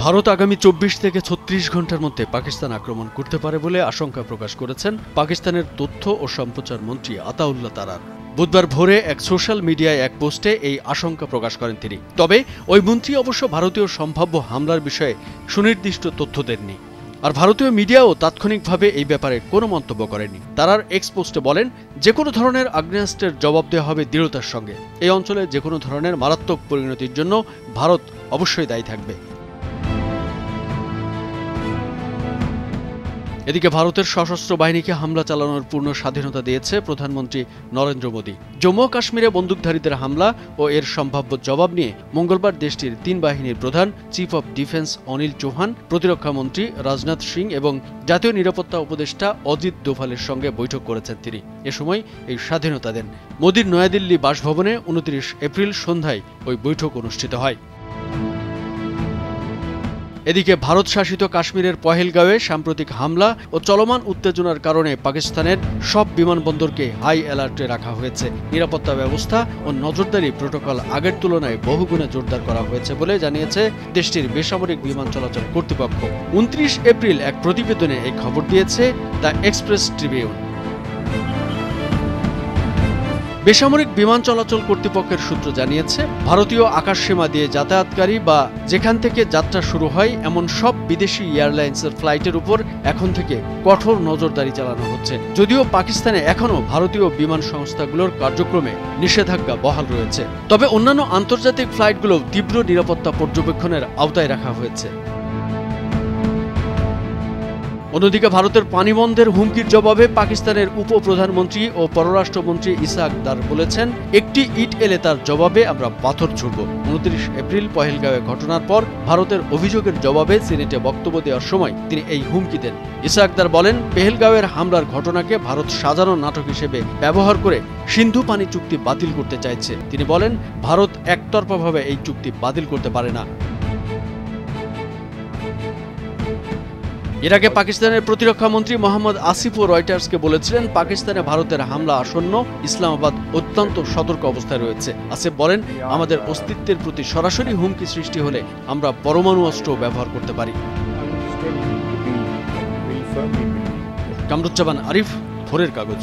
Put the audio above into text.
ভারত আগামী 24 থেকে 36 ঘন্টার মধ্যে পাকিস্তান আক্রমণ করতে পারে বলে আশঙ্কা প্রকাশ করেছেন পাকিস্তানের তথ্য ও সম্প্রচার মন্ত্রী আতাউল্লাহ তারার। বুধবার ভোরে এক সোশ্যাল মিডিয়ায় এক পোস্টে এই আশঙ্কা প্রকাশ করেন তিনি। তবে ওই মন্ত্রী অবশ্য ভারতীয় সম্ভাব্য হামলার বিষয়ে সুনির্দিষ্ট তথ্য দেননি। আর ভারতীয় মিডিয়াও তাৎক্ষণিকভাবে এই ব্যাপারে কোনো মন্তব্য করেনি। তারার এক্স পোস্টে বলেন, যে কোনো ধরনের আগ্নেয়াস্ত্রের জবাব দেওয়া হবে দৃঢ়তার সঙ্গে। এই অঞ্চলে যে কোনো ধরনের মারাত্মক পরিণতির জন্য ভারত অবশ্যই দায়ী থাকবে। এদিকে ভারতের সশস্ত্র বাহিনীকে হামলা চালানোর পূর্ণ স্বাধীনতা দিয়েছে প্রধানমন্ত্রী নরেন্দ্র মোদী। জম্মু ও কাশ্মীরে বন্দুকধারীদের হামলা ও এর সম্ভাব্য জবাব নিয়ে মঙ্গলবার দেশটির 3 বাহিনীর প্রধান chief of defence Anil Chauhan, প্রতিরক্ষামন্ত্রী রাজনাথ সিং এবং জাতীয় নিরাপত্তা উপদেষ্টা অজিত দোভালের সঙ্গে বৈঠক করেছেন তিনি। এ সময় এই স্বাধীনতা দেন। মোদীর নয়াদিল্লি বাসভবনে 29 এপ্রিল সন্ধ্যায় ওই বৈঠক অনুষ্ঠিত হয়। এদিকে ভারত শাসিত কাশ্মীরের পহেলগাঁওয়ে সাম্প্রতিক হামলা ও চলমান উত্তেজনার কারণে পাকিস্তানের সব বিমানবন্দরকে হাই অ্যালার্টে রাখা হয়েছে। নিরাপত্তা ব্যবস্থা ও নজরদারি প্রোটোকল আগের তুলনায় বহুগুণে জোরদার করা হয়েছে বলে জানিয়েছে দেশটির বেসামরিক বিমান চলাচল কর্তৃপক্ষ। 29 এপ্রিল এক প্রতিবেদনে এই খবর দিয়েছে দ্য এক্সপ্রেস ট্রিবিউন। বেসামরিক বিমান চলাচল কর্তৃপক্ষের সূত্র জানিয়েছে, ভারতীয় আকাশসীমা দিয়ে যাতায়াতকারী বা যেখান থেকে যাত্রা শুরু হয় এমন সব বিদেশি এয়ারলাইন্সের ফ্লাইটের উপর এখন থেকে কঠোর নজরদারি চালানো হচ্ছে। যদিও পাকিস্তানে এখনও ভারতীয় বিমান সংস্থাগুলোর কার্যক্রমে নিষেধাজ্ঞা বহাল রয়েছে, তবে অন্যান্য আন্তর্জাতিক ফ্লাইটগুলো তীব্র নিরাপত্তা পর্যবেক্ষণের আওতায় রাখা হয়েছে। অন্যদিকে ভারতের পানিবন্ধের হুমকির জবাবে পাকিস্তানের উপপ্রধানমন্ত্রী ও পররাষ্ট্রমন্ত্রী ইসাক দার বলেছেন, একটি ইট এলে তার জবাবে আমরা পাথর ছুড়ব। 29 এপ্রিল পহেলগাঁওয়ে ঘটনার পর ভারতের অভিযোগের জবাবে সিনেটে বক্তব্য দেওয়ার সময় তিনি এই হুমকি দেন। ইসাক দার বলেন, পেহেলগাঁওয়ের হামলার ঘটনাকে ভারত সাজানো নাটক হিসেবে ব্যবহার করে সিন্ধু পানি চুক্তি বাতিল করতে চাইছে। তিনি বলেন, ভারত একতরফাভাবে এই চুক্তি বাতিল করতে পারে না। এর আগে পাকিস্তানের প্রতিরক্ষামন্ত্রী মোহাম্মদ আসিফও রয়টার্সকে বলেছিলেন, পাকিস্তানে ভারতের হামলা আসন্ন, ইসলামাবাদ অত্যন্ত সতর্ক অবস্থায় রয়েছে। আসিফ বলেন, আমাদের অস্তিত্বের প্রতি সরাসরি হুমকি সৃষ্টি হলে আমরা পরমাণু অস্ত্র ব্যবহার করতে পারি। কামরুজ্জামান আরিফ, ভোরের কাগজ।